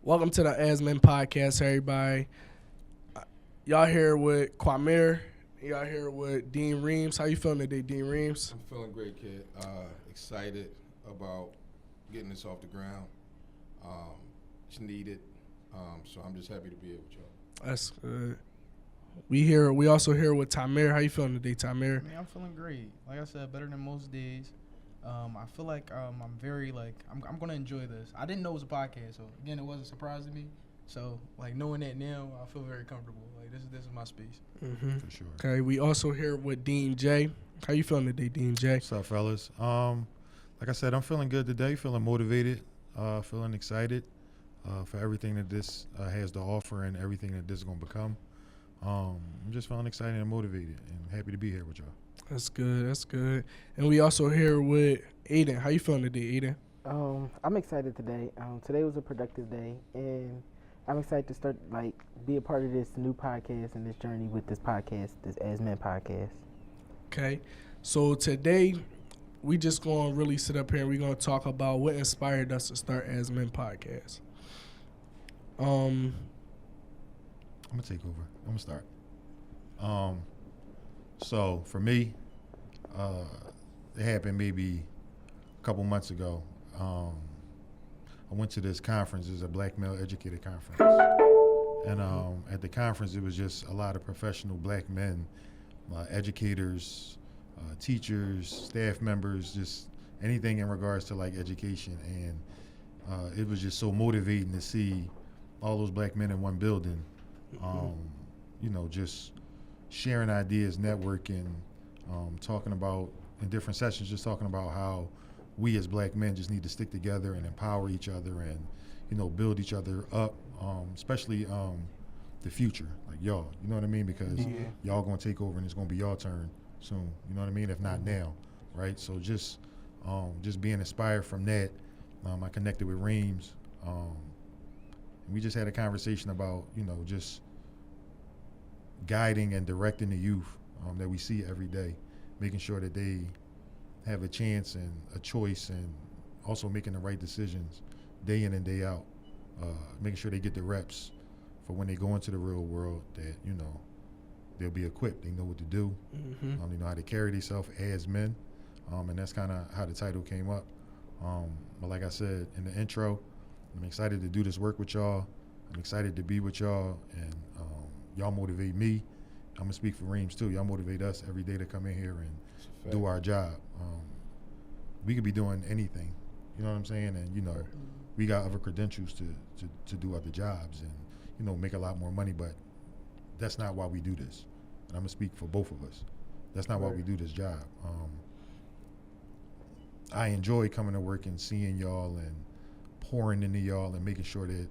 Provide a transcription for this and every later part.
Welcome to the As Men Podcast, everybody. Y'all here with Kwamir. Y'all here with Dean Reams. How you feeling today, Dean Reams? I'm feeling great, kid. Excited about getting this off the ground. It's needed. So I'm just happy to be here with y'all. That's good. We also here with Tamir. How you feeling today, Tamir? Man, I'm feeling great. Like I said, better than most days. I feel like I'm very I'm gonna enjoy this. I didn't know it was a podcast, so again, it wasn't a surprise to me. So like knowing that now, I feel very comfortable. Like this is my space. Mm-hmm. For sure. Okay, we also here with Dean J. How you feeling today, Dean J? What's up, fellas? Like I said, I'm feeling good today. Feeling motivated. Feeling excited for everything that this has to offer and everything that this is gonna become. I'm just feeling excited and motivated and happy to be here with y'all. That's good. That's good. And we also here with Aiden. How you feeling today, Aiden? I'm excited today. Today was a productive day, and I'm excited to start be a part of this new podcast and this journey with this podcast, this As Men podcast. Okay, so today we just gonna really sit up here and we're gonna talk about what inspired us to start As Men podcast. I'm gonna take over. I'm gonna start. So for me, it happened maybe a couple months ago. I went to this conference. It was a Black Male Educator Conference. And at the conference, it was just a lot of professional black men, educators, teachers, staff members, just anything in regards to like education. And it was just so motivating to see all those black men in one building, just sharing ideas, networking, talking about in different sessions, just talking about how we as black men just need to stick together and empower each other and, build each other up, especially the future, like y'all, you know what I mean? Because y'all gonna take over and it's gonna be y'all turn soon, you know what I mean? If not now, right? So just being inspired from that, I connected with Reams. We just had a conversation about, just guiding and directing the youth that we see every day, making sure that they have a chance and a choice and also making the right decisions day in and day out, making sure they get the reps for when they go into the real world that, they'll be equipped, they know what to do, they know how to carry themselves as men, and that's kind of how the title came up. But like I said in the intro, I'm excited to do this work with y'all. I'm excited to be with y'all, and y'all motivate me. I'm gonna speak for Reams too. Y'all motivate us every day to come in here and do our job. We could be doing anything, you know what I'm saying? And we got other credentials to do other jobs and make a lot more money. But that's not why we do this. And I'm gonna speak for both of us. That's not why we do this job. I enjoy coming to work and seeing y'all and pouring into y'all and making sure that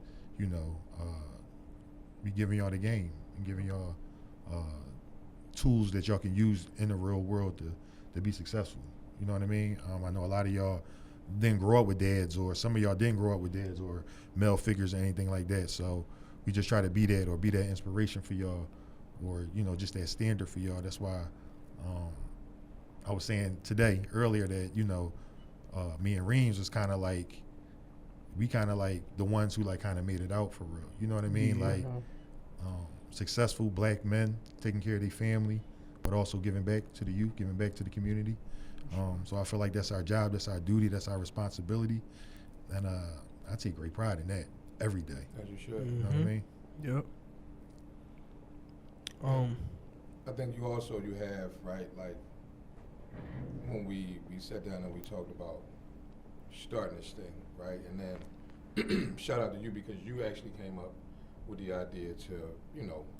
we giving y'all the game and giving y'all tools that y'all can use in the real world to be successful. You know what I mean? I know a lot of y'all didn't grow up with dads, or some of y'all didn't grow up with dads or male figures or anything like that. So we just try to be that or be that inspiration for y'all, or just that standard for y'all. That's why I was saying earlier that me and Reams was kind of like the ones who kind of made it out for real. You know what I mean? Successful black men taking care of their family, but also giving back to the youth, giving back to the community. So I feel like that's our job, that's our duty, that's our responsibility, and I take great pride in that every day. As you should. You know what I mean? Yep. I think you have, right, like when we sat down and we talked about starting this thing, right? And then shout out to you because you actually came up with the idea to,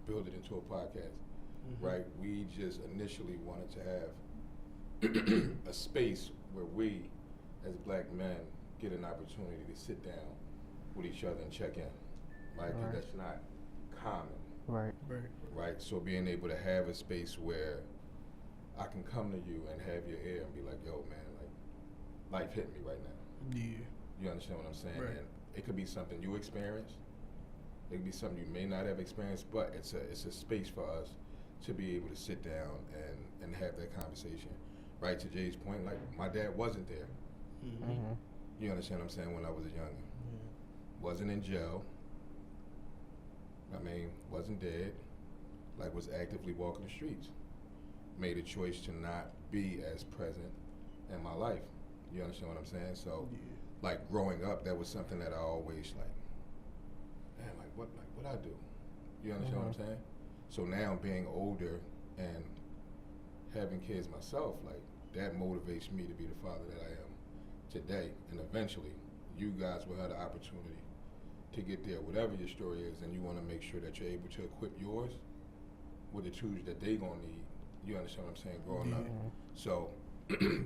build it into a podcast, right? We just initially wanted to have a space where we, as black men, get an opportunity to sit down with each other and check in, right? Because that's not common. Right. So being able to have a space where I can come to you and have your ear and be like, yo, man, like, life hit me right now. Yeah. You understand what I'm saying? Right. And it could be something you experienced. It could be something you may not have experienced, but it's a space for us to be able to sit down and have that conversation. Right, to Jay's point, like, my dad wasn't there. You understand what I'm saying? When I was a youngin'. Wasn't in jail, I mean, wasn't dead, like was actively walking the streets. Made a choice to not be as present in my life. You understand what I'm saying? So, like growing up, that was something that I always like, man, like what I do? You understand what I'm saying? So now being older and having kids myself, like that motivates me to be the father that I am today. And eventually, you guys will have the opportunity to get there, whatever your story is, and you want to make sure that you're able to equip yours with the tools that they gonna need. You understand what I'm saying? Growing up. So,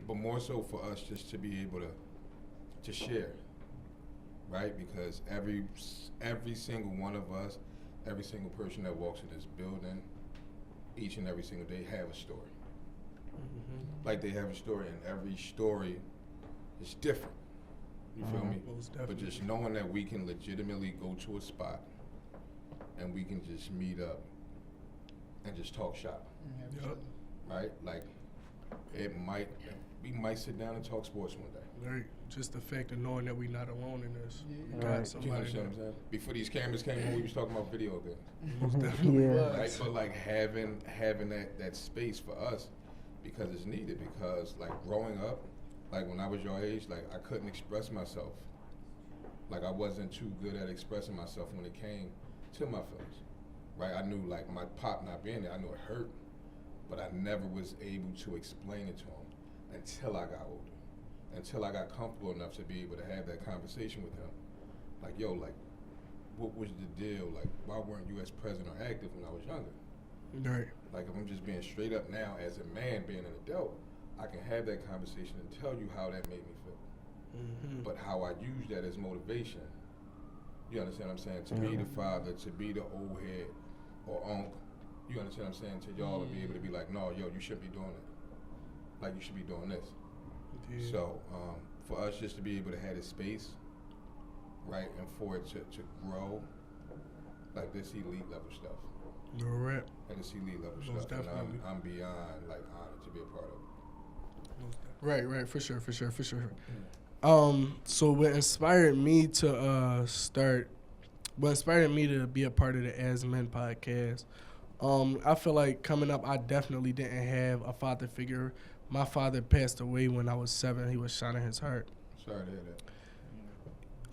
but more so for us just to be able to share, right? Because every single one of us, every single person that walks in this building, each and every single day have a story. Like they have a story, and every story is different. You feel me? Most But definitely. just knowing that we can legitimately go to a spot and we can just meet up and just talk shop, Yup. right? Like we might sit down and talk sports one day. Right. Just the fact of knowing that we're not alone in this. We Right. got You somebody understand what I'm saying? Before these cameras came on, we was talking about video games. most definitely Yeah. Right, was. but like having that space for us because it's needed. Because like growing up, like when I was your age, like I couldn't express myself. Like I wasn't too good at expressing myself when it came to my feelings. Right, I knew like my pop not being there, I knew it hurt, but I never was able to explain it to him until I got older, until I got comfortable enough to be able to have that conversation with him. Like, yo, like, what was the deal? Like, why weren't you as present or active when I was younger? Right. Like, if I'm just being straight up now as a man, being an adult, I can have that conversation and tell you how that made me feel. But how I use that as motivation, you understand what I'm saying? To be the father, to be the old head or uncle, you understand what I'm saying? To y'all to be able to be like, no, yo, you shouldn't be doing it. Like, you should be doing this. Yeah. So, for us just to be able to have this space, right, and for it to grow, like this elite level stuff. No rap. Like this elite level Most stuff. And definitely. I'm beyond, like, honored to be a part of it. Right, for sure. So what inspired me to what inspired me to be a part of the As Men podcast, I feel like coming up, I definitely didn't have a father figure. My father passed away when I was 7. He was shot in his heart. Sorry to hear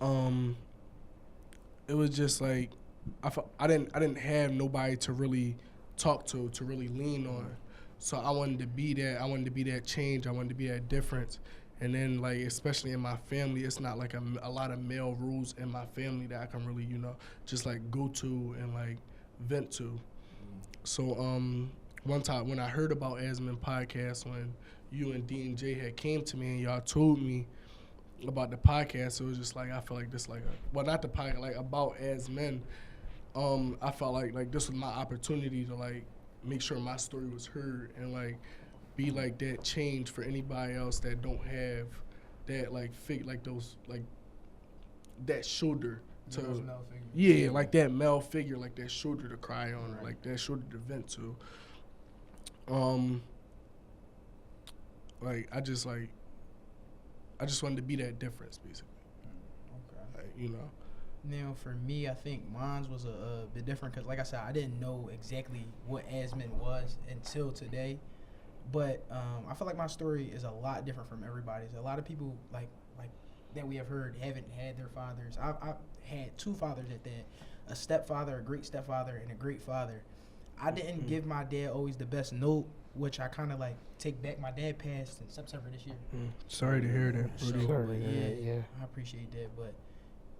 that. It was just like I didn't have nobody to really talk to really lean on. So I wanted to be that. I wanted to be that change. I wanted to be that difference. And then, like, especially in my family, it's not like a lot of male rules in my family that I can really, just like go to and like vent to. So one time when I heard about As Men podcast, when you and D and J had came to me and y'all told me about the podcast, it was just like I feel like this not the podcast, like about As Men. I felt like this was my opportunity to like make sure my story was heard and like be like that change for anybody else that don't have that like those like that shoulder to Those male figures. yeah, like that male figure, like that shoulder to cry on, or like that shoulder to vent to. Like I just wanted to be that difference, basically. Okay. Like, Now, for me, I think mine was a bit different because, like I said, I didn't know exactly what As Men was until today. But I feel like my story is a lot different from everybody's. A lot of people like that we have heard haven't had their fathers. I've had 2 fathers at that, a stepfather, a great stepfather, and a great father. I didn't give my dad always the best note, which I kind of like take back. My dad passed in September this year. Sorry to hear that, So, Rudy. Sorry to hear that, yeah. I appreciate that, but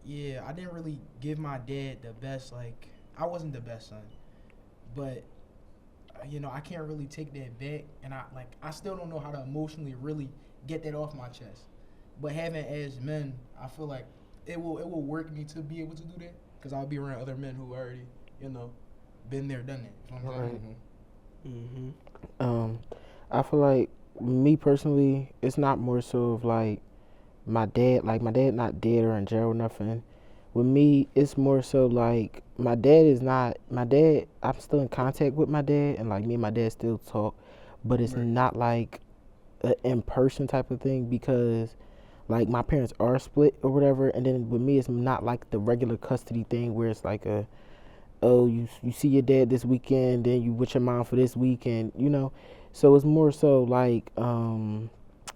yeah, I didn't really give my dad the best. Like, I wasn't the best son, but I can't really take that back, and I still don't know how to emotionally really get that off my chest. But having As Men, I feel like it will work me to be able to do that because I'll be around other men who already been there, done that. You know what I'm saying? Mm-hmm. I feel like me personally, it's not more so of like my dad not dead or in jail or nothing. With me, it's more so like my dad. I'm still in contact with my dad, and like me and my dad still talk, but it's not like an in-person type of thing because like my parents are split or whatever. And then with me, it's not like the regular custody thing where it's like oh, you see your dad this weekend, then you with your mom for this weekend, So it's more so like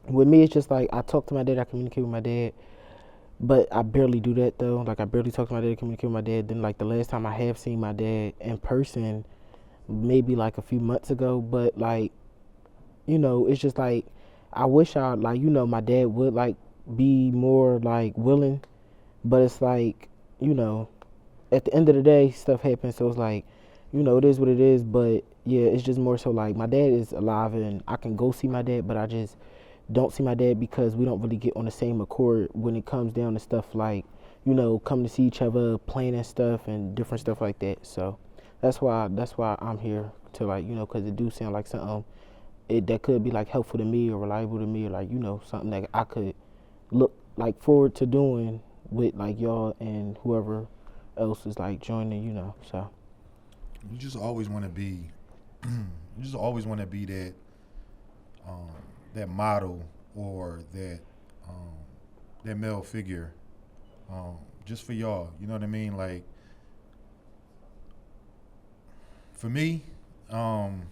with me, it's just like I talk to my dad, I communicate with my dad, but I barely do that though. Like I barely talk to my dad, communicate with my dad. Then like the last time I have seen my dad in person, maybe like a few months ago. But like it's just like I wish I like my dad would like be more like willing, but it's like at the end of the day, stuff happens. So it's like it is what it is. But yeah, it's just more so like my dad is alive and I can go see my dad, but I just don't see my dad because we don't really get on the same accord when it comes down to stuff like come to see each other, planning stuff and different stuff like that. So that's why I'm here to like because it do sound like something that could be like helpful to me or reliable to me or like something that I could look like forward to doing with like y'all and whoever else is like joining. So You just always want to be, you just always want to be that, that model or that male figure, just for y'all. You know what I mean? Like, for me, and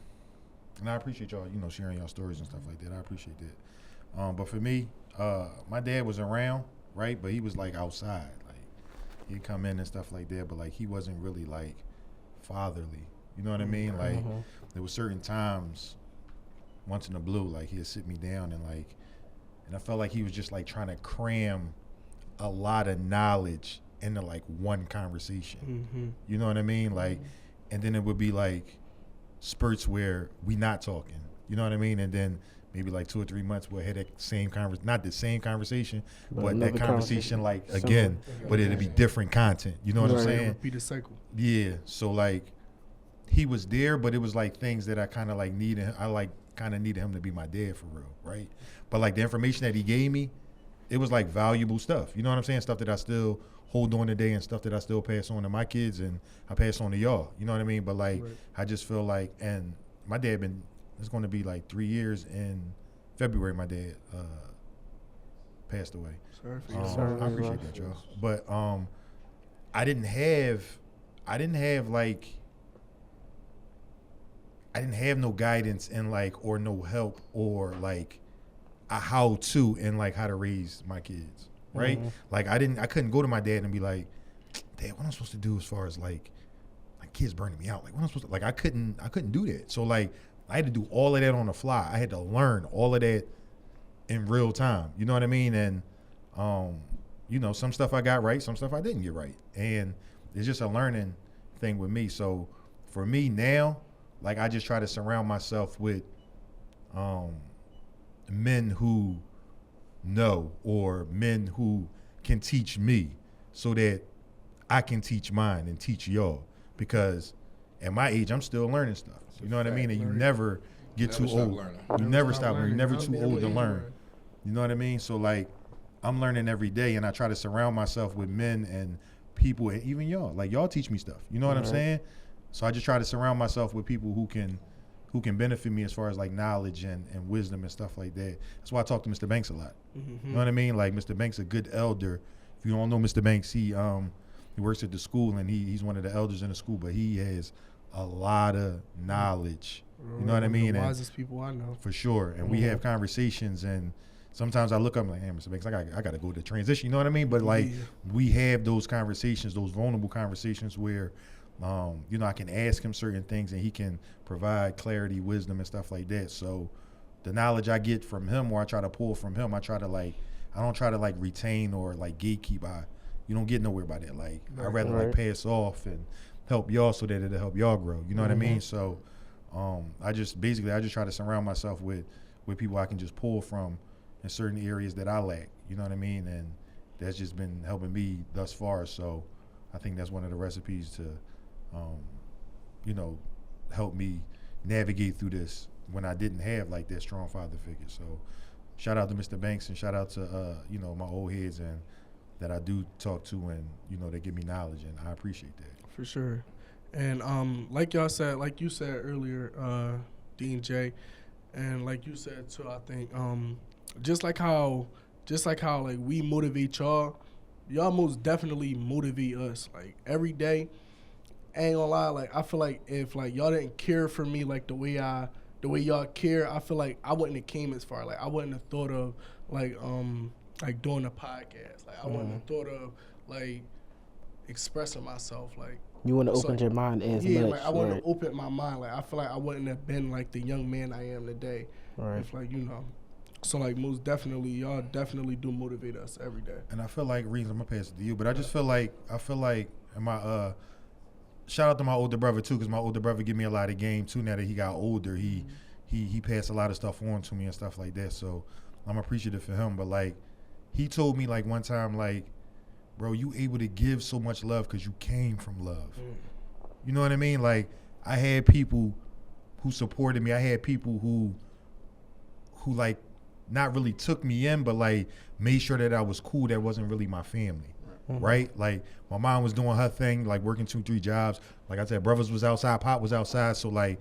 I appreciate y'all, sharing y'all stories and stuff like that. I appreciate that. But for me, my dad was around, right? But he was like outside, like he'd come in and stuff like that. But like he wasn't really like fatherly. You know what I mean? Like there were certain times, once in a blue, like he'd sit me down and I felt like he was just like trying to cram a lot of knowledge into like one conversation. You know what I mean? Like, and then it would be like spurts where we not talking. You know what I mean? And then maybe like 2 or 3 months we'll have that same not the same conversation, but that conversation like again, but it'd be different content. You know what I'm saying? Repeat the cycle. Yeah. So like he was there, but it was like things that I kind of like needed. I like kind of needed him to be my dad for real, right? But like the information that he gave me, it was like valuable stuff. You know what I'm saying? Stuff that I still hold on today and stuff that I still pass on to my kids and I pass on to y'all. You know what I mean? But like I just feel like, and my dad it's going to be like 3 years in February. My dad passed away. Sorry for Sorry, I appreciate that, y'all. But I didn't have no guidance and like or no help or like a how to and like how to raise my kids, right? Like I couldn't go to my dad and be like, Dad, what am I supposed to do as far as like my kids burning me out? Like what am I supposed to, like I couldn't do that. So like I had to do all of that on the fly. I had to learn all of that in real time. You know what I mean? And some stuff I got right, some stuff I didn't get right. And it's just a learning thing with me. So for me now, like I just try to surround myself with men who know or men who can teach me so that I can teach mine and teach y'all. Because at my age, I'm still learning stuff. You know what I mean? And you never get too old. You never stop learning. You're never too old to learn. You know what I mean? So like I'm learning every day and I try to surround myself with men and people and even y'all. Like y'all teach me stuff. You know what I'm saying? So I just try to surround myself with people who can benefit me as far as like knowledge and wisdom and stuff like that. That's why I talk to Mr. Banks a lot. You know what I mean? Like Mr. Banks a good elder. If you don't know Mr. Banks, he works at the school and he's one of the elders in the school, but he has a lot of knowledge. You know what I mean? The wisest people I know. For sure. And we have conversations and sometimes I look up and I'm like, hey, Mr. Banks, I got to go to transition. You know what I mean? But like we have those conversations, those vulnerable conversations where I can ask him certain things and he can provide clarity, wisdom, and stuff like that. So the knowledge I get from him or I try to pull from him, I don't try to like retain or like gatekeep. You don't get nowhere by that. Like I'd rather like pass off and help y'all so that it'll help y'all grow. You know what I mean? So I just try to surround myself with people I can just pull from in certain areas that I lack. You know what I mean? And that's just been helping me thus far. So I think that's one of the recipes to help me navigate through this when I didn't have like that strong father figure. So shout out to Mr. Banks and shout out to my old heads and that I do talk to and they give me knowledge and I appreciate that. For sure. And like you said earlier, Dean J, and like you said too, I think just like how like we motivate y'all most definitely motivate us. Like every day I ain't gonna lie, like I feel like if like y'all didn't care for me like the way y'all care, I feel like I wouldn't have came as far. Like I wouldn't have thought of like doing a podcast. Like I wouldn't have thought of like expressing myself. Like You want to So, open your mind as yeah, much. like I wouldn't right. have opened my mind. Like I feel like I wouldn't have been like the young man I am today. Right. If like so like most definitely y'all definitely do motivate us every day. And I feel like Reeves, I'm gonna pass it to you, but I just feel like and my shout out to my older brother too, because my older brother give me a lot of game too. Now that he got older, he passed a lot of stuff on to me and stuff like that. So I'm appreciative for him. But like he told me like one time, like, bro, you able to give so much love because you came from love. You know what I mean? Like I had people who supported me. I had people who like not really took me in, but like made sure that I was cool. That wasn't really my family, right? Like my mom was doing her thing, like working 2-3 jobs. Like I said, brothers was outside, pop was outside. So like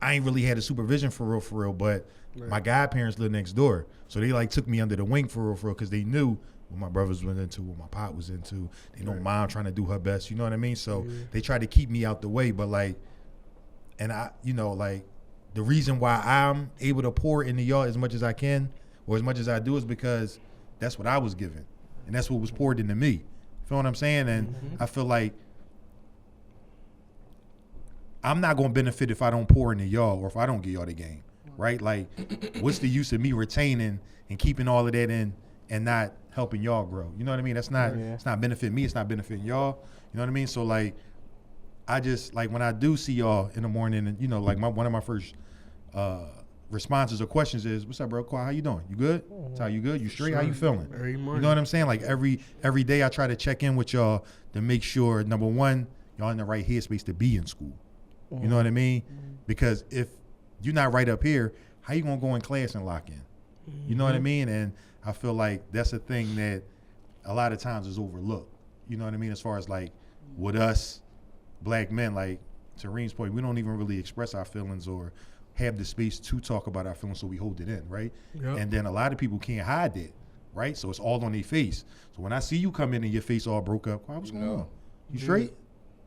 I ain't really had a supervision for real. But my godparents lived next door, so they like took me under the wing for real, because they knew what my brothers was into, what my pop was into. They know mom trying to do her best. You know what I mean? So they tried to keep me out the way, but like, and I, like. The reason why I'm able to pour into y'all as much as I can or as much as I do is because that's what I was given. And that's what was poured into me. Feel what I'm saying? And I feel like I'm not going to benefit if I don't pour into y'all or if I don't get y'all the game, right? Like, what's the use of me retaining and keeping all of that in and not helping y'all grow? You know what I mean? That's not, it's not benefiting me. It's not benefiting y'all. You know what I mean? So, like, I just, like, when I do see y'all in the morning and, like, one of my first responses or questions is, what's up, bro? Kwa, how you doing? You good? How you good? You straight? How you feeling? Every You morning. know what I'm saying? Like, every day I try to check in with y'all to make sure, number one, y'all in the right headspace to be in school. You know what I mean? Because if you're not right up here, how you going to go in class and lock in? You know what I mean? And I feel like that's a thing that a lot of times is overlooked. You know what I mean? As far as, like, with us, black men, like to Reem's point, we don't even really express our feelings or have the space to talk about our feelings, so we hold it in, right? Yep. And then a lot of people can't hide that, right? So it's all on their face. So when I see you come in and your face all broke up, what's going on? You straight?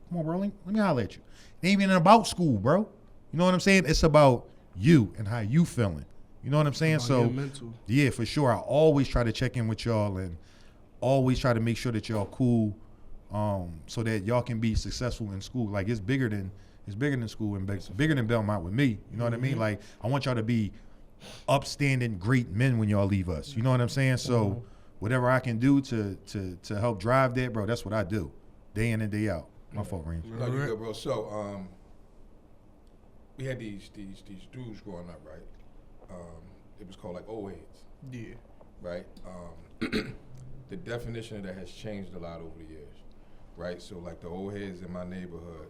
Come on, bro. Let me holler at you. It ain't even about school, bro. You know what I'm saying? It's about you and how you feeling. You know what I'm saying? About So your mental. yeah, for sure. I always try to check in with y'all and always try to make sure that y'all cool, so that y'all can be successful in school. Like it's bigger than school and bigger than Belmont with me. You know what I mean? Like I want y'all to be upstanding great men when y'all leave us. You know what I'm saying? So whatever I can do to help drive that, bro, that's what I do, day in and day out. My fault, Reem. No, you good, bro. So, we had these dudes growing up, right? It was called like old heads, Yeah. right? The definition of that has changed a lot over the years, right? So, like the old heads in my neighborhood,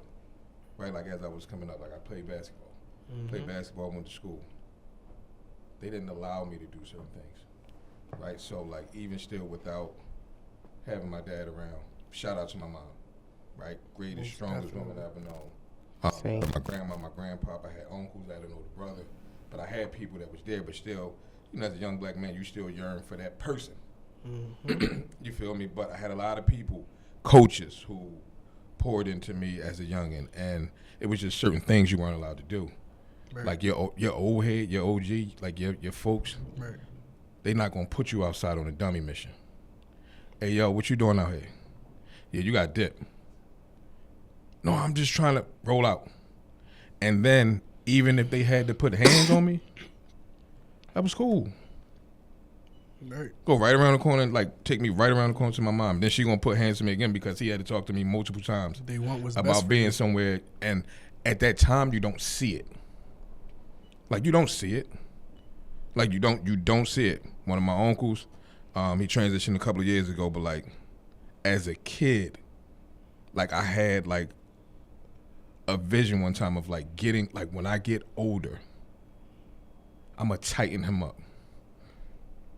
right? Like as I was coming up, like I played basketball, went to school. They didn't allow me to do certain things, right? So, like even still without having my dad around, shout out to my mom. Right, greatest, Most strongest definitely. woman I've ever known. Same. My grandma, my grandpapa, I had uncles, I had an older brother, but I had people that was there. But still, as a young black man, you still yearn for that person. You feel me? But I had a lot of people, coaches, who poured into me as a youngin', and it was just certain things you weren't allowed to do. Right. Like your old head, your OG, like your folks, Right. they not gonna put you outside on a dummy mission. Hey yo, what you doing out here? Yeah, you got dip. No, I'm just trying to roll out. And then even if they had to put hands on me, that was cool. Right. Go right around the corner, like take me right around the corner to my mom. Then she gonna put hands on me again because he had to talk to me multiple times They want what's best about for being you. somewhere. And at that time, you don't see it. Like you don't see it. Like you don't see it. One of my uncles, he transitioned a couple of years ago, but like as a kid, like I had like a vision one time of like getting, like when I get older, I'm gonna tighten him up.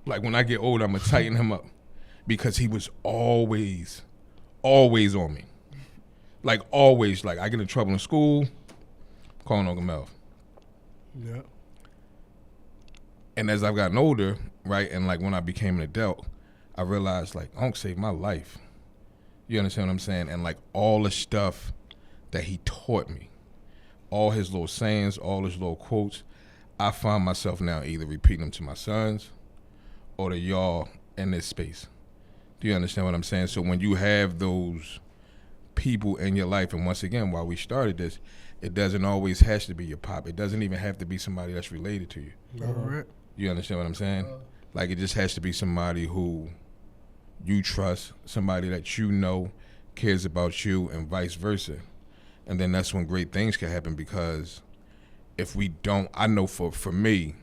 Like when I get older, I'm gonna tighten him up because he was always on me. Like always, like I get in trouble in school, calling Uncle Mel. Yeah. And as I've gotten older, right, and like when I became an adult, I realized like Unc saved my life. You understand what I'm saying? And like all the stuff that he taught me. All his little sayings, all his little quotes, I find myself now either repeating them to my sons or to y'all in this space. Do you understand what I'm saying? So when you have those people in your life, and once again, while we started this, it doesn't always have to be your pop. It doesn't even have to be somebody that's related to you. All right. You understand what I'm saying? Like, it just has to be somebody who you trust, somebody that you know cares about you, and vice versa. And then that's when great things can happen, because if we don't, I know for me,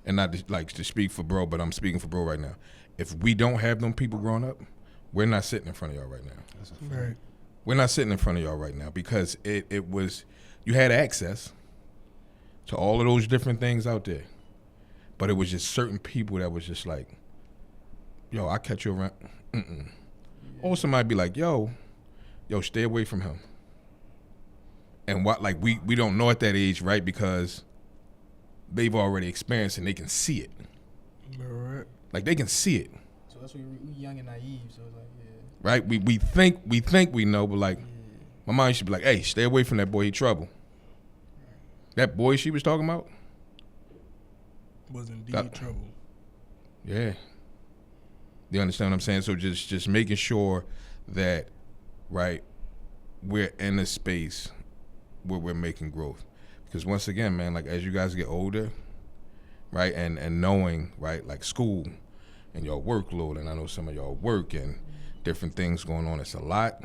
and not to speak for bro, but I'm speaking for bro right now. If we don't have them people growing up, we're not sitting in front of y'all right now. That's a fact. Right. We're not sitting in front of y'all right now, because it was, you had access to all of those different things out there, but it was just certain people that was just like, yo, I catch you around. Mm-mm. Or somebody be like, yo, stay away from him. And what, like, we don't know at that age, right? Because they've already experienced and they can see it. All right. Like, they can see it, So that's why we young and naive. So it's like, yeah. right? We think we know, but like, my mom used to be like, hey, stay away from that boy, he trouble. That boy she was talking about? Was indeed That- trouble. Yeah. You understand what I'm saying? So just making sure that, right, we're in a space where we're making growth. Because once again, man, like, as you guys get older, right, and knowing, right, like school and your workload, and I know some of y'all work and different things going on, it's a lot,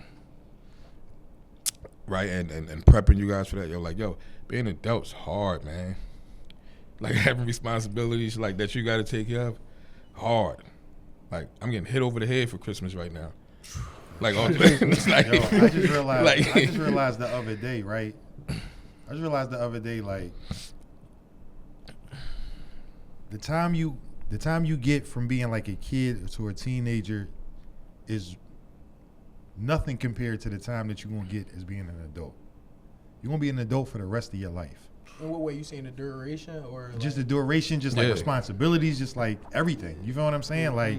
right, and prepping you guys for that, being an adult's hard, man. Like, having responsibilities like that you got to take care of, hard. Like, I'm getting hit over the head for Christmas right now. Like, all it's like, Yo, I just realized. like- I just realized the other day, right? Like, the time you get from being like a kid to a teenager is nothing compared to the time that you're gonna get as being an adult. You're gonna be an adult for the rest of your life. In what way? You saying the duration or Just the like, duration, just like Yeah. responsibilities, just like everything. You feel what I'm saying? Like,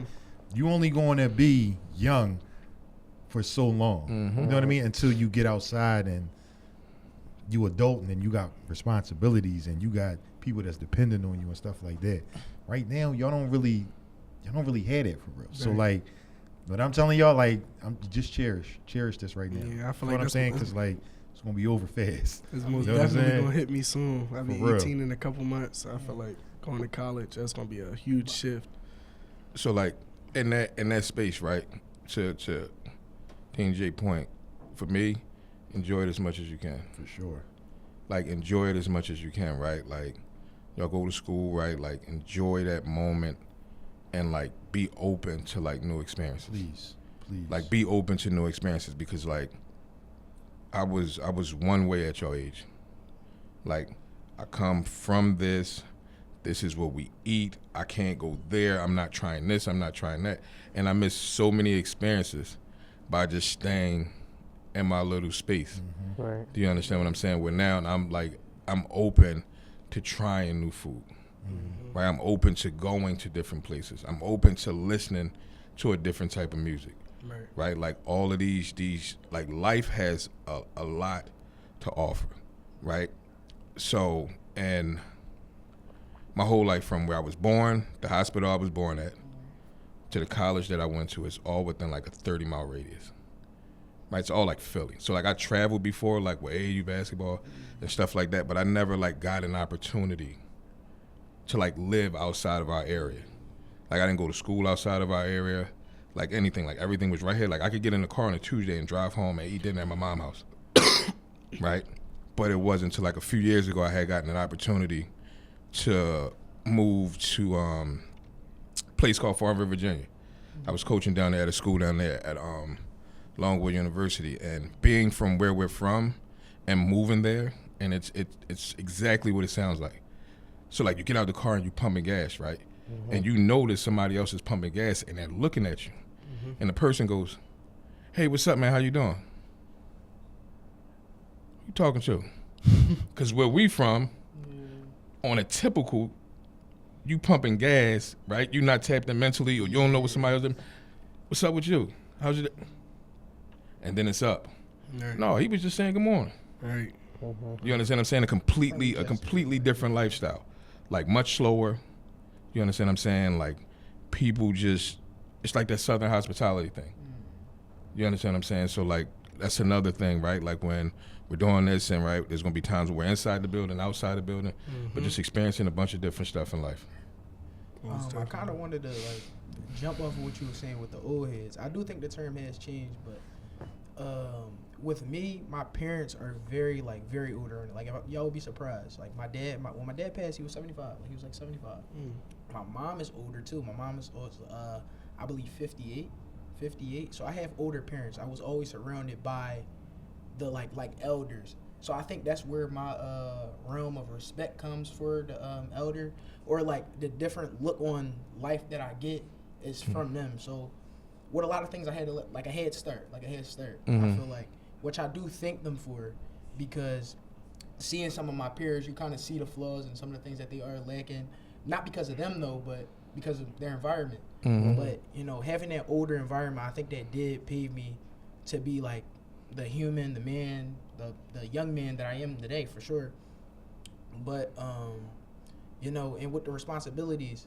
you only going to be young for so long. You know what I mean? Until you get outside and you adult, and then you got responsibilities and you got people that's dependent on you and stuff like that. Right now, y'all don't really have that for real. So Right. like, what I'm telling y'all, like, I'm just cherish this right now. Yeah, I feel You know like what I'm that's saying? what- Because like, it's gonna be over fast. It's most You know what I'm definitely saying? gonna hit me soon. I'll be For real. 18 in a couple months. I feel like going to college, that's gonna be a huge shift. So, like, in that space, right, to Team J point, for me, enjoy it as much as you can. For sure. Like, enjoy it as much as you can, right? Like, y'all go to school, right? Like, enjoy that moment and, like, be open to, like, new experiences. Please. Like, be open to new experiences, because, like, I was one way at your age. Like, I come from this is what we eat, I can't go there, I'm not trying this, I'm not trying that. And I missed so many experiences by just staying in my little space. Right. Do you understand what I'm saying? Where now I'm open to trying new food. Right? I'm open to going to different places. I'm open to listening to a different type of music. Right. Right? Like, all of these like, life has a lot to offer, right? So, and my whole life, from where I was born, the hospital I was born at, to the college that I went to, is all within like a 30-mile radius. Right? It's all like Philly. So, like, I traveled before, like, with AAU basketball and stuff like that, but I never, like, got an opportunity to, like, live outside of our area. Like, I didn't go to school outside of our area. Like, anything, like, everything was right here. Like, I could get in the car on a Tuesday and drive home and eat dinner at my mom's house. Right? But it wasn't until, like, a few years ago I had gotten an opportunity to move to a place called Farmville, Virginia. I was coaching down there at a school down there at Longwood University, and being from where we're from and moving there, and it's exactly what it sounds like. So, like, you get out of the car and you pumping gas, right? And you notice somebody else is pumping gas and they're looking at you. And the person goes, hey, what's up, man? How you doing? Who you talking to? Because where we from, on a typical, you pumping gas, right? You're not tapped in mentally, or you don't know what somebody else doing. What's up with you? How's your day? And then it's up. Right. No, he was just saying good morning. Right. You understand what I'm saying? A completely different lifestyle. Like much slower. You understand what I'm saying? Like people just, it's like that Southern hospitality thing. You understand what I'm saying? So like that's another thing, right? Like when we're doing this and right, there's gonna be times when we're inside the building, outside the building, but just experiencing a bunch of different stuff in life. I kind of wanted to like jump off of what you were saying with the old heads. I do think the term has changed, but with me, my parents are very older. Like y'all would be surprised. Like my dad, when my dad passed, he was 75. Like he was like 75. My mom is older too. My mom is I believe 58. So I have older parents. I was always surrounded by the like elders. So I think that's where my realm of respect comes for the elder, or like the different look on life that I get is from them. So with a lot of things I had to like a head start. I feel like, which I do thank them for, because seeing some of my peers, you kind of see the flaws and some of the things that they are lacking, not because of them though, but because of their environment. But you know, having that older environment, I think that did pave me to be like the human, the man, the young man that I am today, for sure. But you know, and with the responsibilities,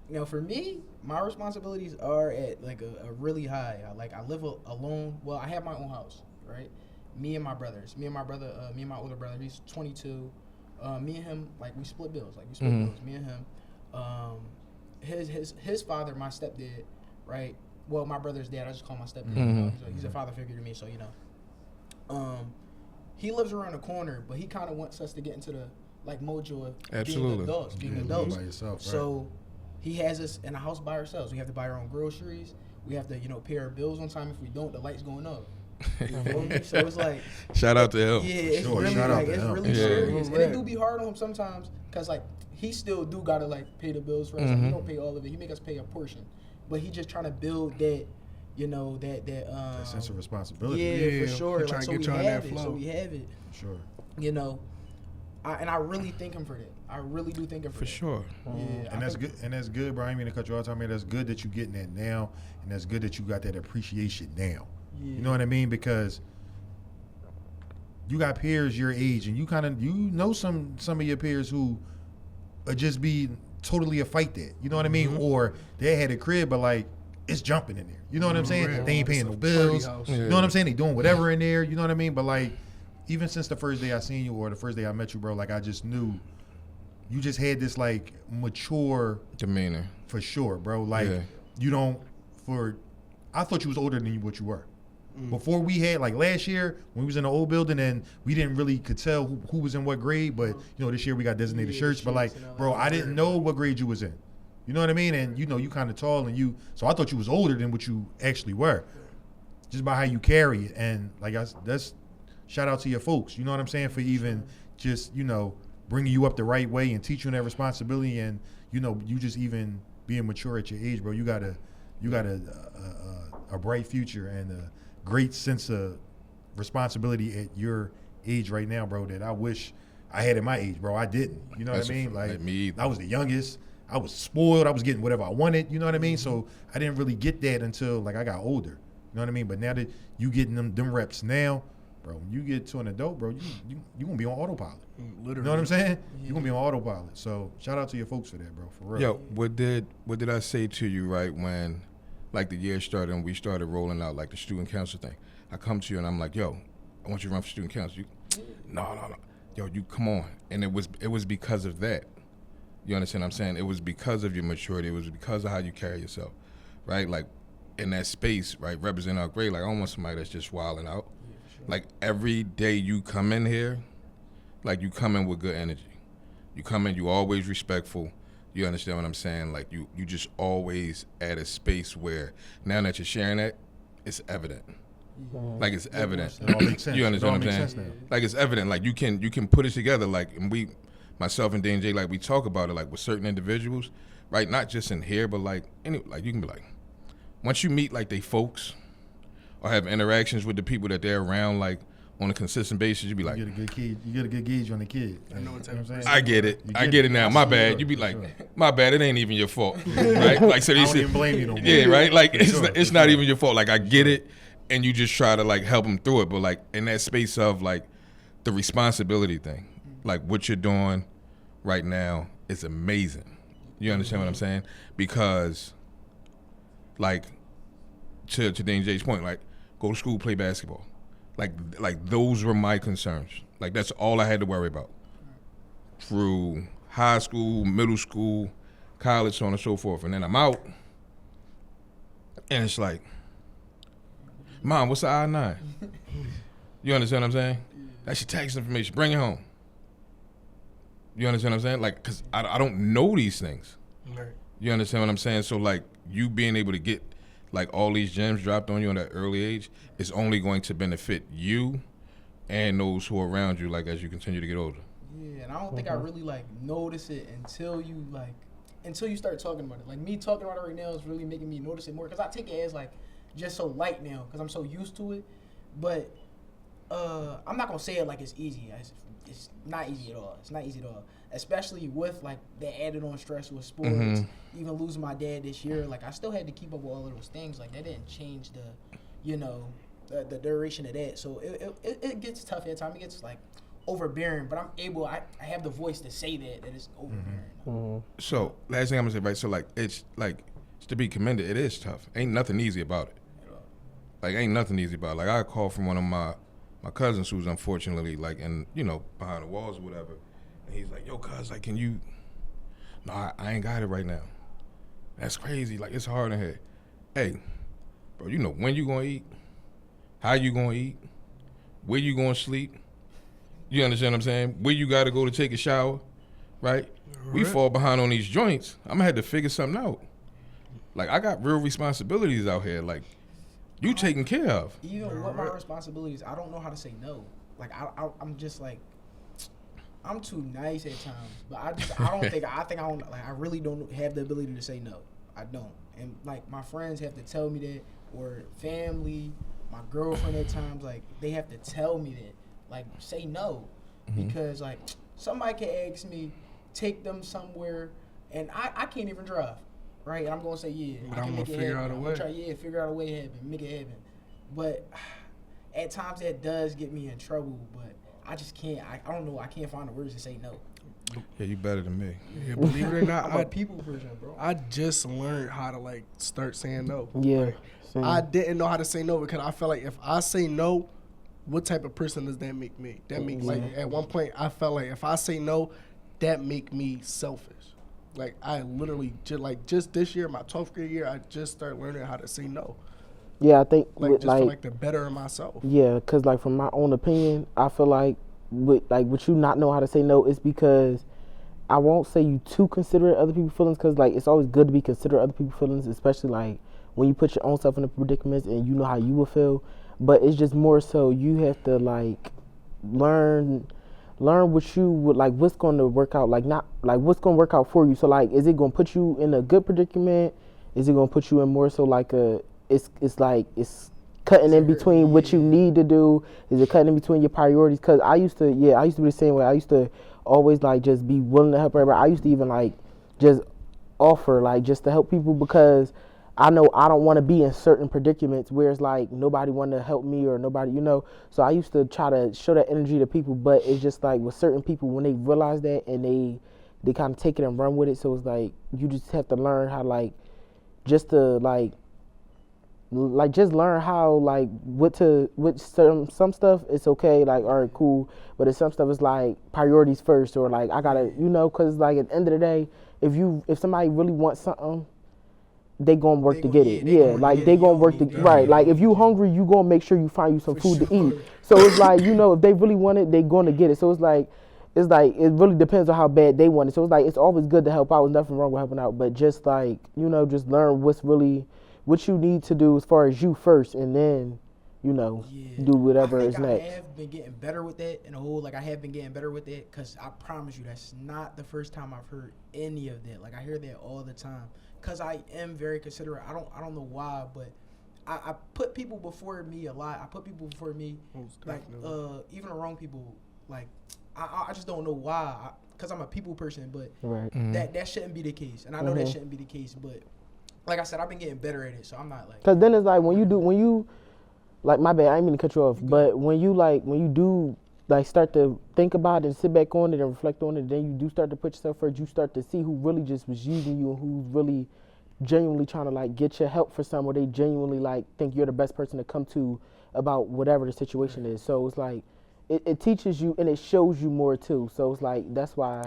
you know, for me, my responsibilities are at like a really high. I live alone. Well, I have my own house, right? Me and my brothers. Me and my older brother. He's 22. Me and him, like we split bills. Me and him. His father, my stepdad, right? Well, my brother's dad. I just call my stepdad. You know? He's a father figure to me, so you know. He lives around the corner, but he kind of wants us to get into the like mojo of being adults. By yourself, right. So he has us in a house by ourselves. We have to buy our own groceries. We have to, you know, pay our bills on time. If we don't, the light's going up. You feel me? So it's like, Shout out to him. yeah, it's Sure, really shout out like to it's him. really Yeah. serious, and it do be hard on him sometimes, cause like he still do gotta like pay the bills for us. Like, he don't pay all of it. He make us pay a portion, but he just trying to build that, you know, that sense of responsibility. Yeah, Yeah, for sure. he Like, tryna so get we you on have that it. flow. So we have it. Sure. You know, I really thank him for that. I really do thank him for For that. sure. Yeah, And that's good. And that's good, bro. I didn't mean to cut you off. I mean, that's good that you're getting that now, and that's good that you got that appreciation now. Yeah. You know what I mean? Because you got peers your age, and you know some of your peers who are just be totally a fight that. You know what I mean? Or they had a crib, but like it's jumping in there. You know what I'm saying? Real. They ain't paying It's no a bills. party house. You know what I'm saying? They doing whatever in there. You know what I mean? But like, even since the first day I seen you or the first day I met you, bro, like I just knew you just had this like mature Demeanor. for sure, bro. Like Yeah. you don't I thought you was older than what you were. Before we had like last year when we was in the old building and we didn't really could tell who was in what grade, but you know this year we got designated Yeah, shirts. But like, shirts and all bro, that. I didn't know what grade you was in. You know what I mean? And you know you kind of tall and so I thought you was older than what you actually were, just by how you carry it. And like that's shout out to your folks. You know what I'm saying, for even just bringing you up the right way and teaching that responsibility. And you just even being mature at your age, bro. You got a bright future and a great sense of responsibility at your age right now, bro, that I wish I had at my age, bro. I didn't. You know what I mean? Like me either. I was the youngest. I was spoiled. I was getting whatever I wanted. You know what I mean? So I didn't really get that until like I got older. You know what I mean? But now that you getting them reps now, bro, when you get to an adult, bro, you gonna be on autopilot. Literally. You know what I'm saying? You gonna be on autopilot. So shout out to your folks for that, bro. For real. Yo, what did I say to you right when like the year started and we started rolling out like the student council thing? I come to you and I'm like, yo, I want you to run for student council. No. Yo, you come on. And it was because of that. You understand what I'm saying? It was because of your maturity. It was because of how you carry yourself, right? Like in that space, right, representing our grade. Like I don't want somebody that's just wilding out. Yeah, sure. Like every day you come in here, like you come in with good energy. You come in, you always respectful. You understand what I'm saying? Like you just always at a space where now that you're sharing that, it's evident. Like it's evident. It all makes sense. You It understand all what I'm makes saying? sense now. Like it's evident. Like you can put it together. Like and myself and D&J, like we talk about it like with certain individuals, right? Not just in here, but like like you can be like, once you meet like they folks or have interactions with the people that they're around, like on a consistent basis, you be like, You get a good gauge on the kid. I know what type of I'm saying? person I get it. You I get it now. My For bad. sure, You be for like, sure. my bad. It ain't even your fault, right? Like so I these. don't even blame you no more. Yeah, right. Like For it's sure, not, it's for not sure. even your fault. Like I get it, and you just try to like help them through it. But like in that space of like the responsibility thing, like what you're doing right now is amazing. You understand what I'm saying? Because like to Dane J's point, like go to school, play basketball. Like those were my concerns. Like that's all I had to worry about through high school, middle school, college, so on and so forth. And then I'm out, and it's like, Mom, what's the I-9? You understand what I'm saying? That's your tax information. Bring it home. You understand what I'm saying? Like, because I don't know these things. Right. You understand what I'm saying? So, like, you being able to get, like, all these gems dropped on you at that early age is only going to benefit you and those who are around you, like, as you continue to get older. Yeah, and I don't think I really like notice it until you start talking about it. Like me talking about it right now is really making me notice it more because I take it as like just so light now because I'm so used to it. But I'm not gonna say it like it's easy. It's not easy at all. It's not easy at all, especially with like the added on stress with sports. Mm-hmm. Even losing my dad this year, like I still had to keep up with all of those things. Like that didn't change the duration of that. So it gets tough at times. It gets like overbearing, but I have the voice to say that it's overbearing. So, last thing I'm gonna say, right? So, like, it's to be commended. It is tough. Ain't nothing easy about it. Like, ain't nothing easy about it. Like, I called from one of my cousins who's unfortunately, like, in, behind the walls or whatever. And he's like, yo, cuz, like, can you? No, I ain't got it right now. That's crazy. Like, it's hard in here. Hey, bro, you know when you gonna eat, how you gonna eat, where you gonna sleep. You understand what I'm saying? Where you got to go to take a shower, right? We fall behind on these joints. I'm going to have to figure something out. Like, I got real responsibilities out here. Like, you taken care of. Even with my responsibilities, I don't know how to say no. Like, I'm just like, I'm too nice at times. But I really don't have the ability to say no. I don't. And, like, my friends have to tell me that, or family, my girlfriend at times, like, they have to tell me that. Like, say no, because like somebody can ask me, take them somewhere, and I can't even drive, right? I'm gonna say yeah, but I I'm can gonna make it figure happen. out a I'm way. gonna try, figure out a way to happen, make it happen. But at times that does get me in trouble. But I just can't. I don't know. I can't find the words to say no. Yeah, you better than me. Yeah, believe it or not, I'm a people person, bro. I just learned how to like start saying no. Yeah. Like, I didn't know how to say no because I felt like if I say no, what type of person does that make me? That make like at one point I felt like if I say no, that make me selfish. Like I literally just this year, my 12th grade year, I just started learning how to say no. Yeah, I think Like with, just for like the better of myself. Yeah, because like from my own opinion, I feel like with you not know how to say no, it's because I won't say you too considerate of other people's feelings, because like it's always good to be considerate of other people's feelings, especially like when you put your own self in the predicaments and you know how you will feel. But it's just more so you have to like learn what you would like, what's going to work out, like not like what's going to work out for you. So like, is it going to put you in a good predicament? Is it going to put you in more so like it's cutting in between what you need to do? Is it cutting in between your priorities? Because I used to be the same way. I used to always like just be willing to help everybody. I used to even like just offer like just to help people because I know I don't want to be in certain predicaments where it's like nobody want to help me or nobody, So I used to try to show that energy to people, but it's just like with certain people when they realize that and they kind of take it and run with it. So it's like you just have to learn how like just to like just learn how like some stuff it's okay, like all right cool, but if some stuff is like priorities first or like I gotta because like at the end of the day if somebody really wants something, they gonna work to get it. They gonna work to right. Like if you hungry, you gonna make sure you find you some food to eat. So it's like if they really want it, they gonna get it. So it's like it really depends on how bad they want it. So it's like it's always good to help out. There's nothing wrong with helping out, but just like just learn what you need to do as far as you first, and then do whatever is next. I have been getting better with that, I have been getting better with that because I promise you that's not the first time I've heard any of that. Like I hear that all the time. Cause I am very considerate. I don't know why, but I put people before me a lot. I put people before me, like even the wrong people. Like I just don't know why. Cause I'm a people person, but that shouldn't be the case, and I know that shouldn't be the case. But like I said, I've been getting better at it, so I'm not like. Cause then it's like when like my bad, I didn't mean to cut you off, but when you do like start to think about it and sit back on it and reflect on it, then you do start to put yourself first. You start to see who really just was using you and who's really genuinely trying to like get your help for something, or they genuinely like think you're the best person to come to about whatever the situation is. So it's like it teaches you and it shows you more too. So it's like that's why,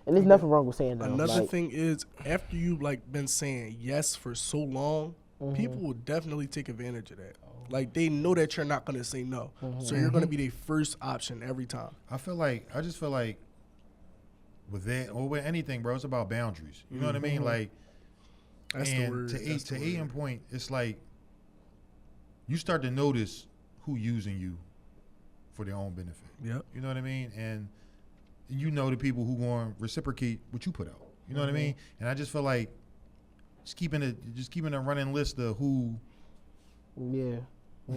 and there's nothing wrong with saying that. Another like, thing is, after you like been saying yes for so long, Mm-hmm. people will definitely take advantage of that. Like they know that you're not gonna say no, so you're gonna be their first option every time. I just feel like with that or with anything, bro, it's about boundaries. You know what I mean? Like, That's the and word. That's the to word. Aiden's point, it's like you start to notice who using you for their own benefit. Yep. You know what I mean? And you know the people who going to reciprocate what you put out. You know what I mean? And I just feel like just keeping a running list of who, yeah.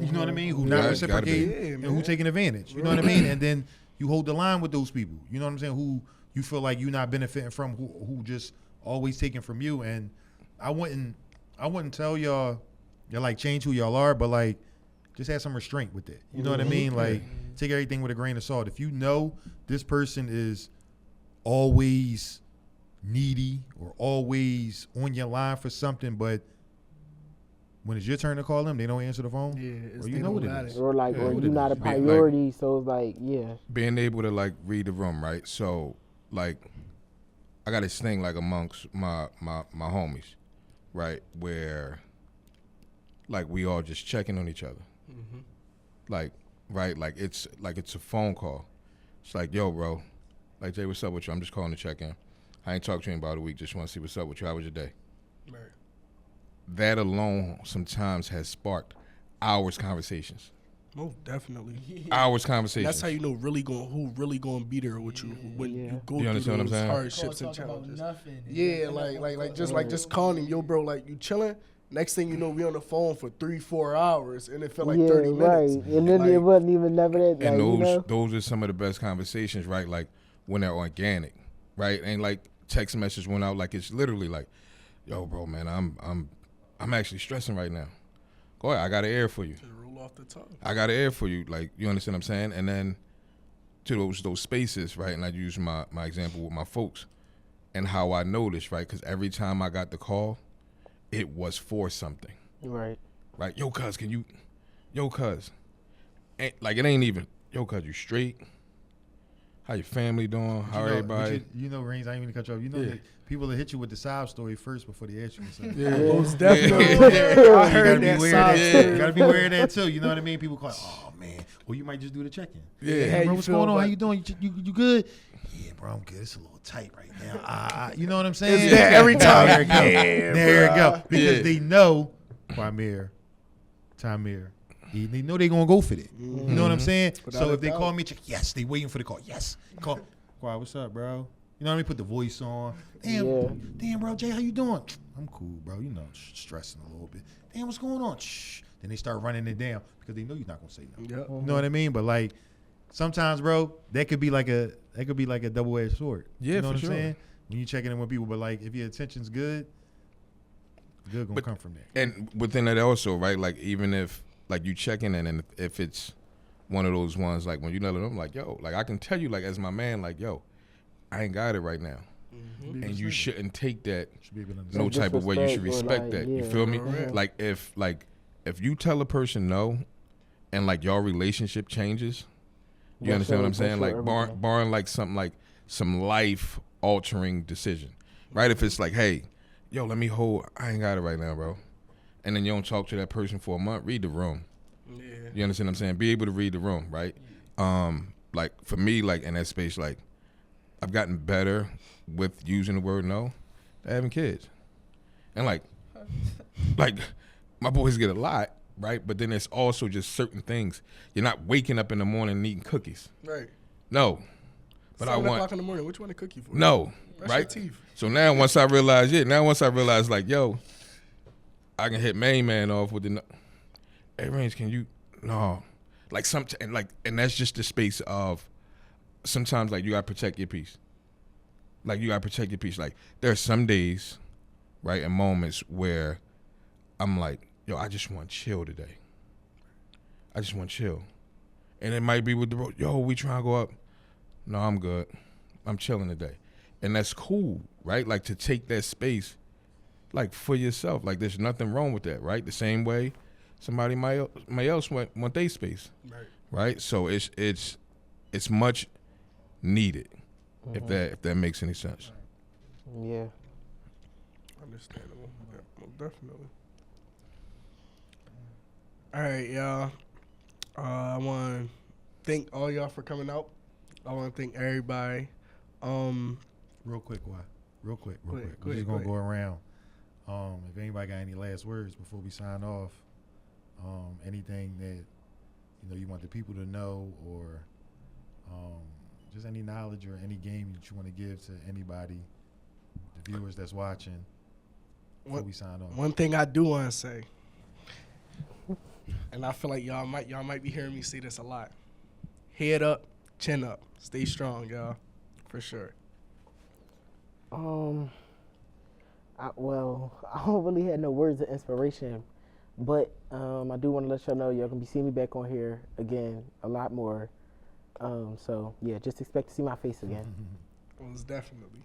you know what I mean, who Yeah, not it's gotta be. reciprocating Yeah, and man. who taking advantage. You know what I mean? And then you hold the line with those people. You know what I'm saying? Who you feel like you're not benefiting from, who just always taking from you. And I wouldn't tell y'all like change who y'all are, but like just have some restraint with it. You know what I mean? Like take everything with a grain of salt. If you know this person is always needy or always on your line for something, but when it's your turn to call them, they don't answer the phone. Yeah, it's Well, you they know what don't it got is. Or like, Yeah, or what you're it not a is. Being like- priority, so it's like, yeah. Being able to like read the room, right? So like I got this thing like amongst my homies, right? Where like we all just checking on each other. Like, right, like it's a phone call. It's like, yo, bro, like Jay, what's up with you? I'm just calling to check in. I ain't talked to you in about a week. Just want to see what's up with you. How was your day? Right. That alone sometimes has sparked hours conversations. Most definitely. Hours And conversations. that's how you know who really gonna be there with you when Yeah. you go You through understand what I'm those saying? hardships and Talk about challenges. nothing. Yeah, like just calling him, yo, bro, like you chilling. Next thing you know, we on the phone for 3-4 hours, and it felt like yeah, 30 minutes. right. And then Like- it wasn't even never that. And Like, you know? those are some of the best conversations, right? Like when they're organic, right? And like text message went out like it's literally like, yo, bro, man, I'm actually stressing right now. Go ahead, I got an air for you. Just roll off the tongue. I got an air for you. Like, you understand what I'm saying? And then to those spaces, right? And I use my example with my folks and how I noticed, right? Because every time I got the call, it was for something. Right. Right? Yo, cuz, yo, cuz. Like, it ain't even, yo, cuz, you straight? How your family doing? How everybody? You know, Reigns, I ain't even cut you off. You know Yeah. that people that hit you with the sob story first before they ask you something. Yeah, Yeah. most definitely. Yeah. I You gotta heard be that aware side of that. story. You gotta be aware of that too. You know what I mean? People call, oh man, well you might just do the check-in. Yeah. Hey, How bro, you what's feel going on? How about- you doing? You good? Yeah, bro, I'm good. It's a little tight right now. You know what I'm saying? It's that every time. There you go. Yeah, There you go. bruh. Because Yeah. they know Tamir, they know they gonna go for that. You know what I'm saying? Without So a if they doubt. call me, check, yes, they waiting for the call. Yes, call. Wow, what's up, bro? You know what I mean? Put the voice on. Damn, bro, Jay, how you doing? I'm cool, bro. You know, stressing a little bit. Damn, what's going on? Shh. Then they start running it down because they know you're not gonna say no. Yep. You know what I mean? But like sometimes, bro, that could be like a double-edged sword. Yeah, you know for what I'm sure. saying? When you checking in with people, but like if your attention's good gonna But- come from that. And within that also, right? Like even if like you checking in and if it's one of those ones like when you know them, like yo, like I can tell you like as my man, like yo, I ain't got it right now, and you shouldn't take that Should be able to understand. no type of way. You should Disrespect or, respect like, that. You yeah. feel me? Correct. Like if you tell a person no, and like your relationship changes, you Yeah, understand what I'm sure, saying? sure, Like everything. barring like something like some life altering decision, right? If it's like, hey, yo, let me hold. I ain't got it right now, bro. And then you don't talk to that person for a month. Read the room. Yeah. You understand what I'm saying? Be able to read the room, right? Like for me, like in that space, like I've gotten better with using the word no to having kids. And like my boys get a lot, right? But then there's also just certain things. You're not waking up in the morning and eating cookies. Right. No. But 7 I want o'clock in the morning. What you want to cook you for? no, Brush right? your teeth. So now once I realize like, yo, I can hit main man off with the no. Hey, Range, can you no. Like and that's just the space of sometimes like you gotta protect your peace. Like you gotta protect your peace. Like there are some days, right, and moments where I'm like, yo, I just want chill today. I just want to chill. And it might be with the yo, we trying to go up. No, I'm good. I'm chilling today. And that's cool, right? Like to take that space like for yourself. Like there's nothing wrong with that, right? The same way somebody might else want their space. Right. Right? So it's much needed. If that makes any sense. Yeah. Understandable. Yeah, most definitely. All right, y'all. I want to thank all y'all for coming out. I want to thank everybody. Real quick, why? Real quick. Go We're ahead, just gonna go go around. If anybody got any last words before we sign off, anything that you want the people to know, or just any knowledge or any game that you want to give to anybody, the viewers that's watching, before we sign off. One thing I do want to say, and I feel like y'all might be hearing me say this a lot. Head up, chin up, stay strong, y'all, for sure. I don't really have no words of inspiration, but I do want to let y'all know y'all gonna be seeing me back on here again a lot more. So yeah, just expect to see my face again. Most definitely.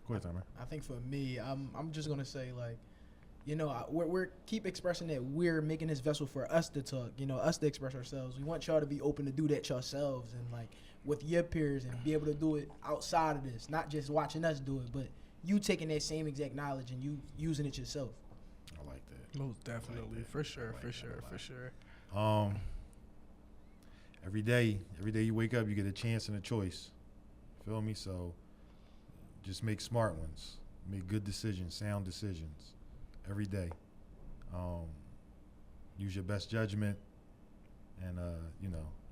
Go ahead, Timer. I think for me, I'm just gonna say, like, we're keep expressing that we're making this vessel for us to talk, us to express ourselves. We want y'all to be open to do that yourselves and like with your peers and be able to do it outside of this, not just watching us do it, but you taking that same exact knowledge and you using it yourself. I like that. Most definitely, for sure. Every day you wake up, you get a chance and a choice. Feel me? So just make smart ones. Make good decisions, sound decisions every day. Use your best judgment. And,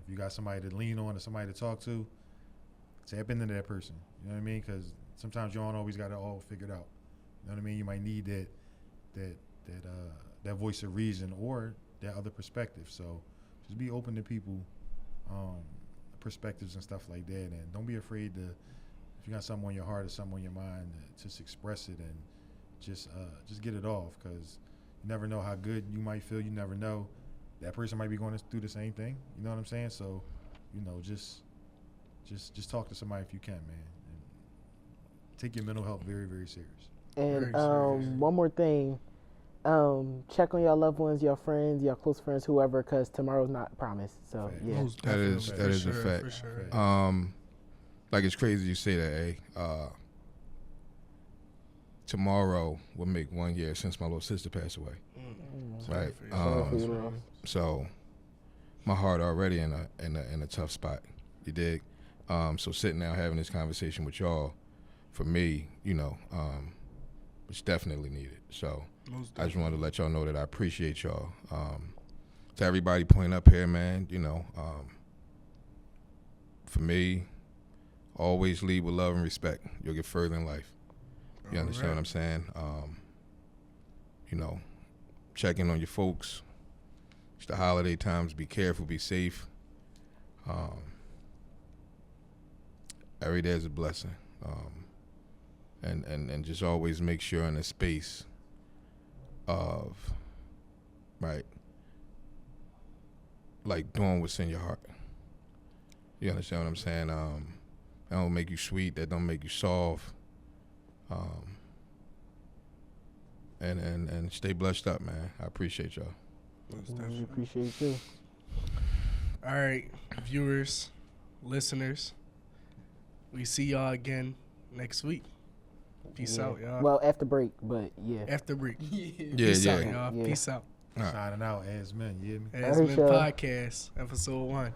if you got somebody to lean on or somebody to talk to, tap into that person. You know what I mean? Because sometimes you don't always got it all figured out. You know what I mean? You might need that voice of reason or that other perspective. So just be open to people, perspectives and stuff like that. And don't be afraid to, if you got something on your heart or something on your mind, just express it and just get it off, because you never know how good you might feel. You never know. That person might be going through the same thing. You know what I'm saying? So, just talk to somebody if you can, man. And take your mental health very, very serious. And Very serious. one more thing, check on your loved ones, your friends, your close friends, whoever, because tomorrow's not promised. So Fact. yeah. Most That is definitely, a for fact. For sure. Like it's crazy you say that, tomorrow will make 1 year since my little sister passed away. Right. Sorry for you, bro. So my heart already in a tough spot. You dig? So sitting down having this conversation with y'all, for me, it's definitely needed. So I just wanted to let y'all know that I appreciate y'all. To everybody pointing up here, man, for me, always lead with love and respect. You'll get further in life. You understand what I'm saying? Check in on your folks. It's the holiday times. Be careful. Be safe. Every day is a blessing. And just always make sure in a space of, right, like doing what's in your heart. You understand what I'm saying? That don't make you sweet. That don't make you soft. And stay blessed up, man. I appreciate y'all. We appreciate you. All right, viewers, listeners, we see y'all again next week. Peace Yeah. out, y'all. Well, after break, but yeah. After break. Yeah, Peace out, yeah. y'all. Yeah. Peace out. All right. Signing out as men, you hear me? As Men Sure. Podcast, episode 1.